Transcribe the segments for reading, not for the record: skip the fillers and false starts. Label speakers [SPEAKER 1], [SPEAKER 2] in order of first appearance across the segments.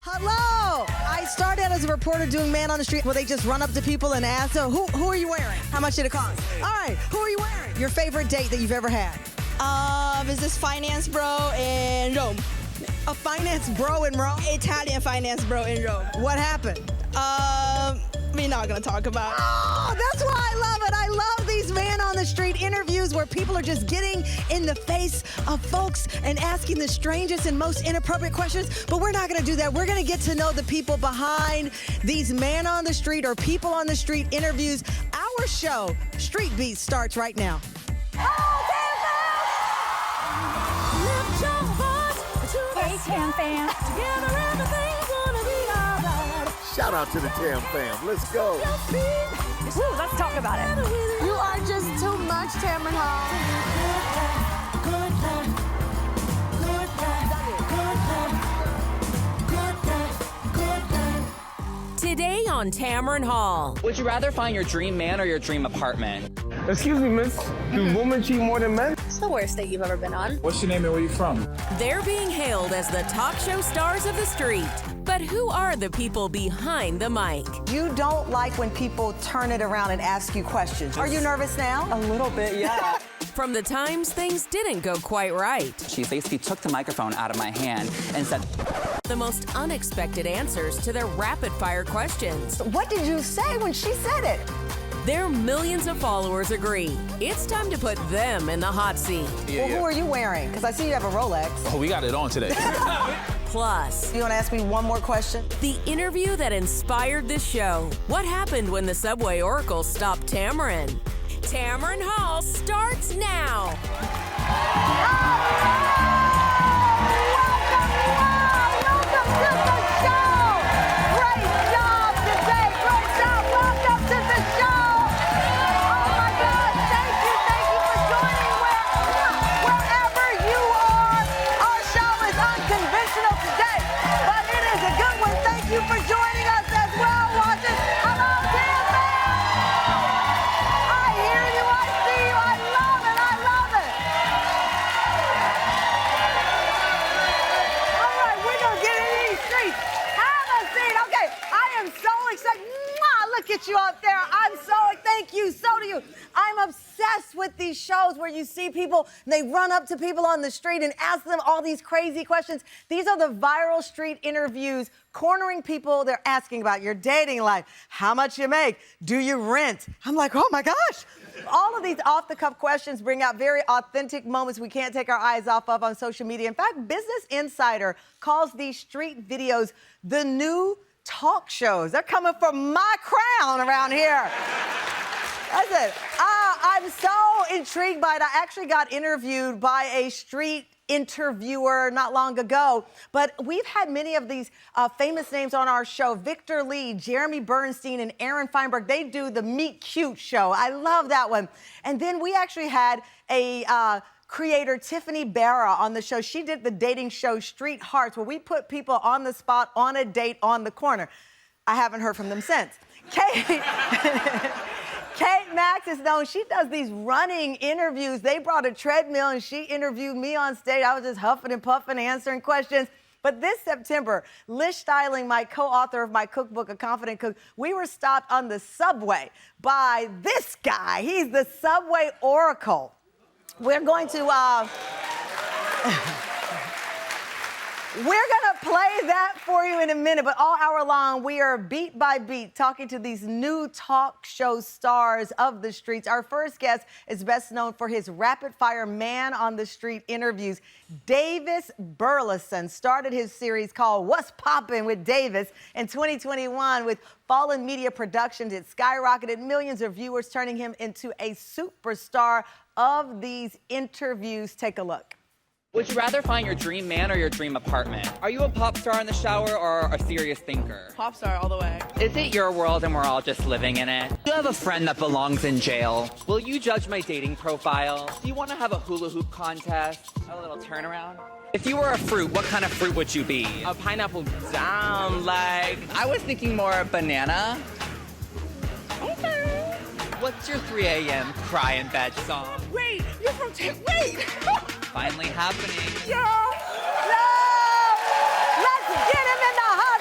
[SPEAKER 1] Hello! I started as a reporter doing Man on the Street where they just run up to people and ask, so who are you wearing? How much did it cost? All right, who are you wearing? Your favorite date that you've ever had?
[SPEAKER 2] Is this finance bro in Rome?
[SPEAKER 1] A finance bro in Rome?
[SPEAKER 2] Italian finance bro in Rome.
[SPEAKER 1] What happened?
[SPEAKER 2] We're not gonna talk about it.
[SPEAKER 1] Oh, that's why I love it. I love these Man on the Street interviews where people are just getting in the face of folks and asking the strangest and most inappropriate questions. But we're not gonna do that. We're gonna get to know the people behind these Man on the Street or People on the Street interviews. Our show, Street Beat, starts right now.
[SPEAKER 3] Hey, Tam fam. Together everything's gonna be alright.
[SPEAKER 4] Shout out to the Tam fam. Let's go.
[SPEAKER 3] Woo, let's talk about it.
[SPEAKER 5] You are just too much, Tamron Hall.
[SPEAKER 6] Today on Tamron Hall.
[SPEAKER 7] Would you rather find your dream man or your dream apartment?
[SPEAKER 8] Excuse me, miss. Do women cheat more than men?
[SPEAKER 5] It's the worst date you've ever been on.
[SPEAKER 8] What's your name and where you from?
[SPEAKER 6] They're being hailed as the talk show stars of the street. But who are the people behind the mic?
[SPEAKER 1] You don't like when people turn it around and ask you questions. Are you nervous now?
[SPEAKER 7] A little bit, yeah.
[SPEAKER 6] From the times things didn't go quite right.
[SPEAKER 7] She basically took the microphone out of my hand and said,
[SPEAKER 6] The most unexpected answers to their rapid-fire questions.
[SPEAKER 1] What did you say when she said it?
[SPEAKER 6] Their millions of followers agree. It's time to put them in the hot seat.
[SPEAKER 1] Well, who are you wearing? Because I see you have a Rolex.
[SPEAKER 8] Oh, we got it on today.
[SPEAKER 6] Plus,
[SPEAKER 1] You want to ask me one more question?
[SPEAKER 6] the interview that inspired this show. What happened when the Subway Oracle stopped Tamron? Tamron Hall starts now.
[SPEAKER 1] Welcome to the show! Great job today! Great job! Welcome to the show! Oh my God! Thank you for joining wherever you are. Our show is unconventional today, but it is a good one. Thank you for joining us as well, watching. Hello, Tamron! I hear you, I see you, I love it, I love it. All right, we're gonna get in these streets. Have a seat. Okay, I am so excited. Mwah, look at you up there. Thank you, so do you. I'm obsessed with these shows where you see people, they run up to people on the street and ask them all these crazy questions. These are the viral street interviews, cornering people. They're asking about your dating life, how much you make, do you rent? I'm like, oh my gosh. All of these off-the-cuff questions bring out very authentic moments we can't take our eyes off of on social media. In fact, Business Insider calls these street videos the new talk shows. They're coming for my crown around here. That's it. I'm so intrigued by it. I actually got interviewed by a street interviewer not long ago, but we've had many of these famous names on our show. Victor Lee, Jeremy Bernstein, and Aaron Feinberg. They do the Meet Cute show. I love that one. And then we actually had a creator, Tiffany Barra, on the show. She did the dating show Street Hearts, where we put people on the spot on a date on the corner. I haven't heard from them since. Kate Max is known. She does these running interviews. They brought a treadmill and she interviewed me on stage. I was just huffing and puffing, answering questions. But this September, Liz Styling, my co-author of my cookbook, A Confident Cook, we were stopped on the subway by this guy. He's the Subway Oracle. We're going to play that for you in a minute, but all hour long, we are beat by beat talking to these new talk show stars of the streets. Our first guest is best known for his rapid-fire Man on the Street interviews. Davis Burleson started his series called What's Poppin' with Davis in 2021 with Fallen Media Productions. It skyrocketed millions of viewers, turning him into a superstar of these interviews. Take a look.
[SPEAKER 7] Would you rather find your dream man or your dream apartment? Are you a pop star in the shower or a serious thinker?
[SPEAKER 2] Pop star all the way.
[SPEAKER 7] Is it your world and we're all just living in it? Do you have a friend that belongs in jail? Will you judge my dating profile? Do you want to have a hula hoop contest? A little turnaround? If you were a fruit, what kind of fruit would you be?
[SPEAKER 2] A pineapple down, like.
[SPEAKER 7] I was thinking more banana.
[SPEAKER 2] Okay.
[SPEAKER 7] What's your 3 a.m. cry in bed song?
[SPEAKER 2] Wait, you're from wait.
[SPEAKER 7] Finally happening.
[SPEAKER 1] Let's get him in the hot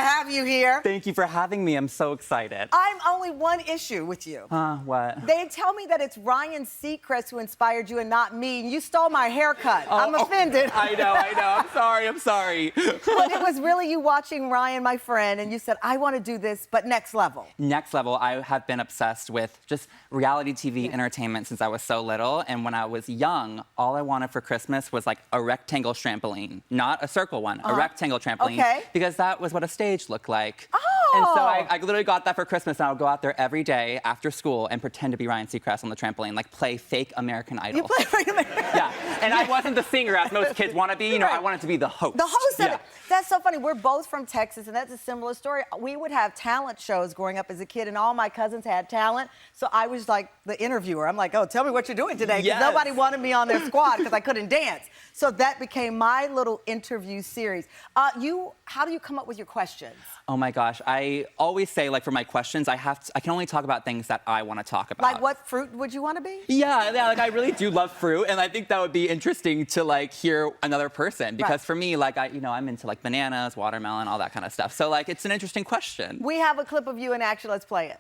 [SPEAKER 1] have you here.
[SPEAKER 7] Thank you for having me. I'm so excited.
[SPEAKER 1] I'm only one issue with you.
[SPEAKER 7] What?
[SPEAKER 1] They tell me that it's Ryan Seacrest who inspired you and not me. You stole my haircut. I'm offended.
[SPEAKER 7] I know. I'm sorry.
[SPEAKER 1] But it was really you watching Ryan, my friend, and you said, I want to do this, but next level.
[SPEAKER 7] Next level, I have been obsessed with just reality TV entertainment since I was so little. And when I was young, all I wanted for Christmas was like a rectangle trampoline, not a circle one, a rectangle trampoline.
[SPEAKER 1] Okay.
[SPEAKER 7] Because that was what a stage looked like.
[SPEAKER 1] Oh.
[SPEAKER 7] And so I literally got that for Christmas, and I would go out there every day after school and pretend to be Ryan Seacrest on the trampoline, like play fake American Idol.
[SPEAKER 1] You play fake American Idol.
[SPEAKER 7] Yeah, and I wasn't the singer as most kids want to be. You know, I wanted to be the host.
[SPEAKER 1] The host of it. That's so funny. We're both from Texas, and that's a similar story. We would have talent shows growing up as a kid, and all my cousins had talent. So I was like the interviewer. I'm like, oh, tell me what you're doing today. Because nobody wanted me on their squad because I couldn't dance. So that became my little interview series. How do you come up with your questions?
[SPEAKER 7] Oh my gosh, I always say, like, for my questions, I can only talk about things that I want to talk about.
[SPEAKER 1] Like what fruit would you want to be?
[SPEAKER 7] Yeah, like I really do love fruit, and I think that would be interesting to like hear another person because for me, like I'm into like bananas, watermelon, all that kind of stuff. So like it's an interesting question.
[SPEAKER 1] We have a clip of you in action. Let's play it.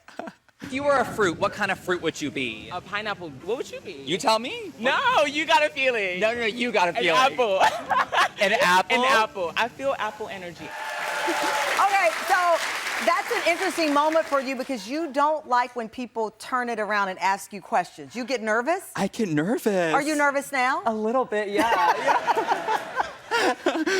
[SPEAKER 7] If you were a fruit, what kind of fruit would you be?
[SPEAKER 9] A pineapple. What would you be?
[SPEAKER 7] You tell me.
[SPEAKER 9] No, you got a feeling.
[SPEAKER 7] No, you got a feeling.
[SPEAKER 9] An apple.
[SPEAKER 7] An apple?
[SPEAKER 9] An apple. I feel apple energy.
[SPEAKER 1] Okay, so that's an interesting moment for you because you don't like when people turn it around and ask you questions. You get nervous?
[SPEAKER 7] I get nervous.
[SPEAKER 1] Are you nervous now?
[SPEAKER 7] A little bit, yeah.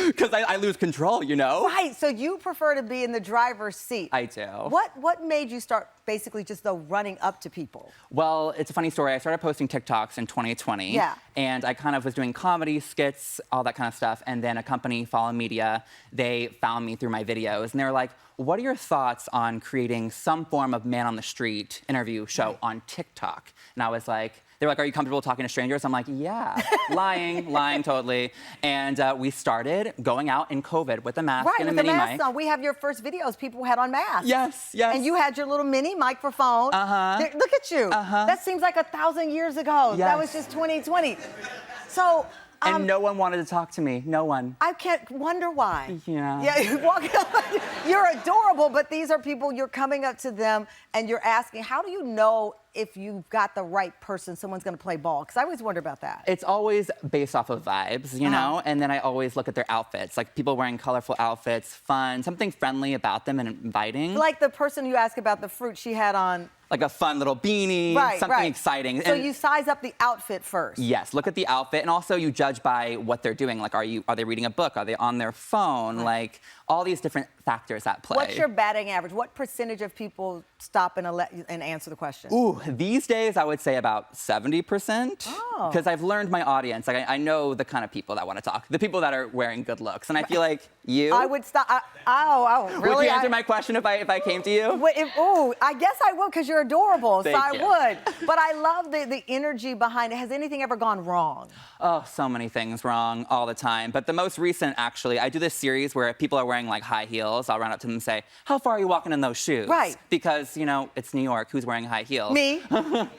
[SPEAKER 7] Because I lose control, you know?
[SPEAKER 1] Right, so you prefer to be in the driver's seat.
[SPEAKER 7] I do.
[SPEAKER 1] What made you start basically just running up to people?
[SPEAKER 7] Well, it's a funny story. I started posting TikToks in 2020.
[SPEAKER 1] Yeah.
[SPEAKER 7] And I kind of was doing comedy, skits, all that kind of stuff. And then a company, Follow Media, they found me through my videos. And they were like, what are your thoughts on creating some form of man on the street interview show on TikTok? And I was like, they were like, are you comfortable talking to strangers? I'm like, yeah, lying totally. And we started going out in COVID with a mask and a mini mic. Right, with the mask on.
[SPEAKER 1] We have your first videos, people had on masks.
[SPEAKER 7] Yes.
[SPEAKER 1] And you had your little mini microphone. Look at you. That seems like 1,000 years ago.
[SPEAKER 7] Yes.
[SPEAKER 1] That was just 2020. So.
[SPEAKER 7] And no one wanted to talk to me. No one.
[SPEAKER 1] I can't wonder why.
[SPEAKER 7] Yeah.
[SPEAKER 1] Yeah, you're adorable, but these are people, you're coming up to them and you're asking, how do you know if you've got the right person, someone's going to play ball? Because I always wonder about that.
[SPEAKER 7] It's always based off of vibes, you know? And then I always look at their outfits, like people wearing colorful outfits, fun, something friendly about them and inviting.
[SPEAKER 1] Like the person you asked about the fruit, she had on
[SPEAKER 7] like a fun little beanie, something exciting.
[SPEAKER 1] So you size up the outfit first.
[SPEAKER 7] Yes, look at the outfit, and also you judge by what they're doing. Like, are they reading a book? Are they on their phone? Like, all these different factors at play.
[SPEAKER 1] What's your batting average? What percentage of people stop and answer the question?
[SPEAKER 7] Ooh, these days I would say about 70%. Because I've learned my audience. Like, I know the kind of people that want to talk, the people that are wearing good looks, and I feel like you.
[SPEAKER 1] I would stop. Really?
[SPEAKER 7] Would you answer my question if I came to you?
[SPEAKER 1] I guess I would because you're adorable,
[SPEAKER 7] Thank
[SPEAKER 1] so
[SPEAKER 7] you.
[SPEAKER 1] I would. But I love the energy behind it. Has anything ever gone wrong?
[SPEAKER 7] Oh, so many things wrong all the time. But the most recent, actually, I do this series where people are wearing like high heels. I'll run up to them and say, how far are you walking in those shoes?
[SPEAKER 1] Right.
[SPEAKER 7] Because, you know, it's New York. Who's wearing high heels?
[SPEAKER 1] Me.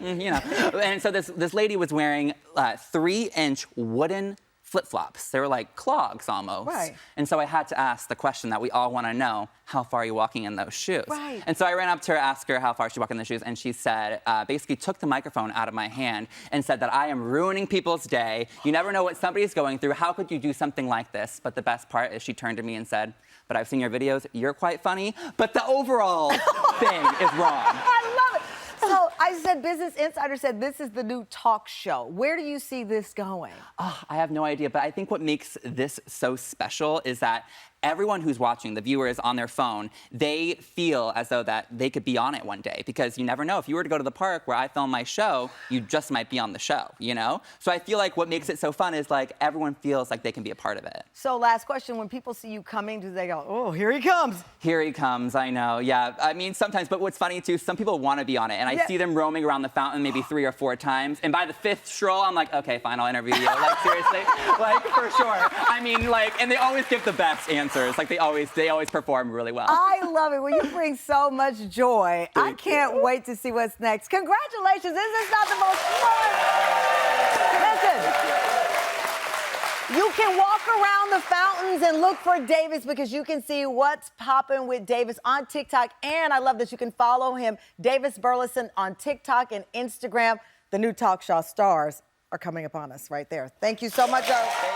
[SPEAKER 7] You know. And so this lady was wearing 3-inch wooden flip-flops. They were like clogs almost.
[SPEAKER 1] Right.
[SPEAKER 7] And so I had to ask the question that we all want to know, how far are you walking in those shoes?
[SPEAKER 1] Right.
[SPEAKER 7] And so I ran up to her, asked her how far she walked in the shoes, and she said, basically took the microphone out of my hand and said that I am ruining people's day. You never know what somebody's going through. How could you do something like this? But the best part is she turned to me and said, but I've seen your videos. You're quite funny, but the overall thing is wrong.
[SPEAKER 1] I love it. So I said, Business Insider said this is the new talk show. Where do you see this going?
[SPEAKER 7] Oh, I have no idea, but I think what makes this so special is that everyone who's watching, the viewers on their phone, they feel as though that they could be on it one day because you never know. If you were to go to the park where I film my show, you just might be on the show, you know? So I feel like what makes it so fun is like everyone feels like they can be a part of it.
[SPEAKER 1] So last question, when people see you coming, do they go, oh, here he comes?
[SPEAKER 7] Here he comes, I know, yeah. I mean, sometimes, but what's funny too, some people want to be on it, and I see them roaming around the fountain maybe 3 or 4 times, and by the 5th stroll, I'm like, okay, fine, I'll interview you. Like, seriously? Like, for sure. I mean, like, and they always give the best answers. Like, they always perform really well.
[SPEAKER 1] I love it. Well, you bring so much joy. I can't wait to see what's next. Congratulations. This is not the most fun. Listen. You can walk around the fountains and look for Davis because you can see what's popping with Davis on TikTok. And I love that you can follow him, Davis Burleson, on TikTok and Instagram. The new talk show stars are coming upon us right there. Thank you so much, Joe.